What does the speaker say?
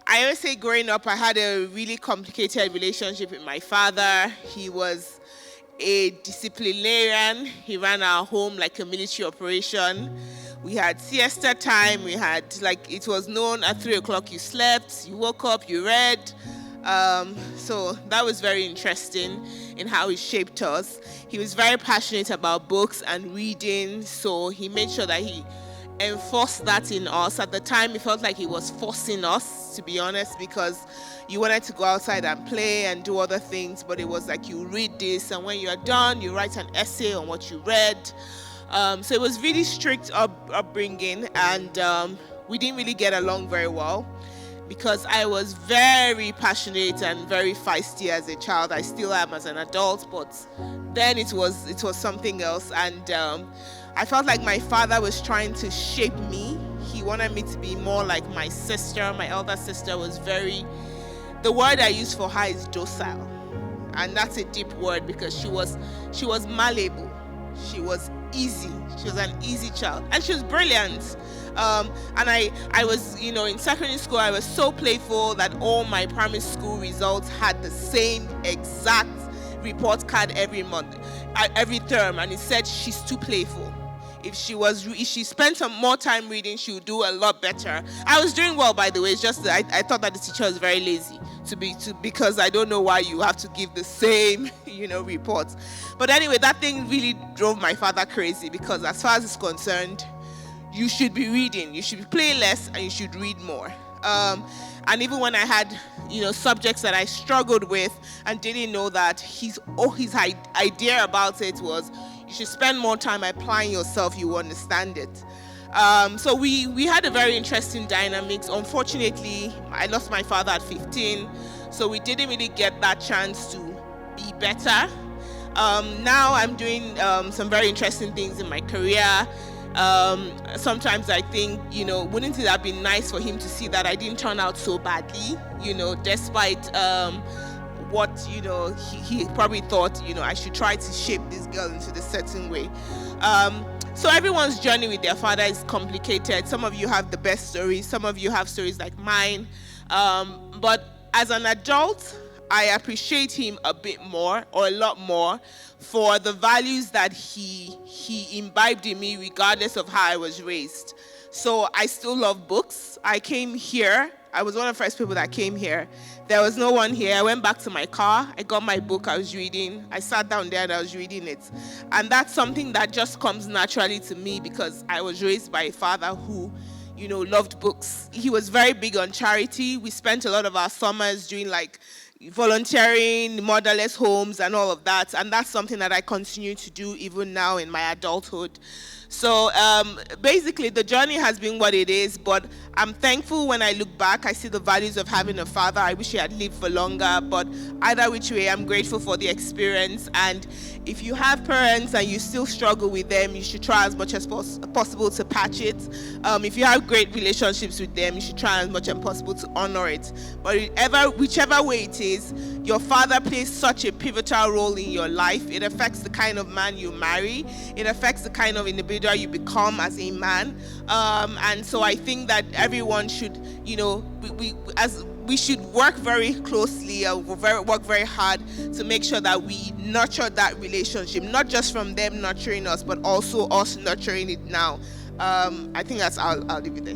I always say growing up, I had a really complicated relationship with my father. He was a disciplinarian. He ran our home like a military operation. We had siesta time. We had, like, it was known at 3 o'clock you slept, you woke up, you read. So that was very interesting in how he shaped us. He was very passionate about books and reading, so he made sure that he enforced that in us. At the time, it felt like he was forcing us, to be honest, because you wanted to go outside and play and do other things, but it was like, you read this, and when you're done, you write an essay on what you read. So it was really strict upbringing, and we didn't really get along very well because I was very passionate and very feisty as a child. I still am as an adult, but then it was something else, and I felt like my father was trying to shape me. He wanted me to be more like my sister. My elder sister was the word I use for her is docile. And that's a deep word because she was malleable. She was easy. She was an easy child. And she was brilliant. And I was, in secondary school, I was so playful that all my primary school results had the same exact report card every month, every term. And it said, she's too playful. If she spent some more time reading, she would do a lot better. I was doing well, by the way. It's just that I thought that the teacher was very lazy because I don't know why you have to give the same, reports. But anyway, that thing really drove my father crazy because as far as it's concerned, you should be reading, you should play less, and you should read more. And even when I had, subjects that I struggled with and didn't know that his idea about it was, you should spend more time applying yourself, you understand it. So we had a very interesting dynamics. Unfortunately, I lost my father at 15, so we didn't really get that chance to be better. Now I'm doing some very interesting things in my career. Sometimes I think, wouldn't it have been nice for him to see that I didn't turn out so badly, despite what he probably thought I should try to shape this girl into the certain way. So everyone's journey with their father is complicated. Some of you have the best stories, some of you have stories like mine, but as an adult I appreciate him a bit more, or a lot more, for the values that he imbibed in me regardless of how I was raised. So I still love books. I came here, I was one of the first people that came here. There was no one here. I went back to my car. I got my book I was reading. I sat down there and I was reading it. And that's something that just comes naturally to me because I was raised by a father who, loved books. He was very big on charity. We spent a lot of our summers doing volunteering, motherless homes and all of that. And that's something that I continue to do even now in my adulthood. So basically the journey has been what it is, but I'm thankful when I look back. I see the values of having a father. I wish he had lived for longer, but either which way, I'm grateful for the experience. And if you have parents and you still struggle with them, you should try as much as possible to patch it. If you have great relationships with them, you should try as much as possible to honor it. But whichever way it is, your father plays such a pivotal role in your life. It affects the kind of man you marry. It affects the kind of individual you become as a man. And so I think that everyone should, we should work very closely, work very hard to make sure that we nurture that relationship, not just from them nurturing us, but also us nurturing it now. I think I'll leave it there.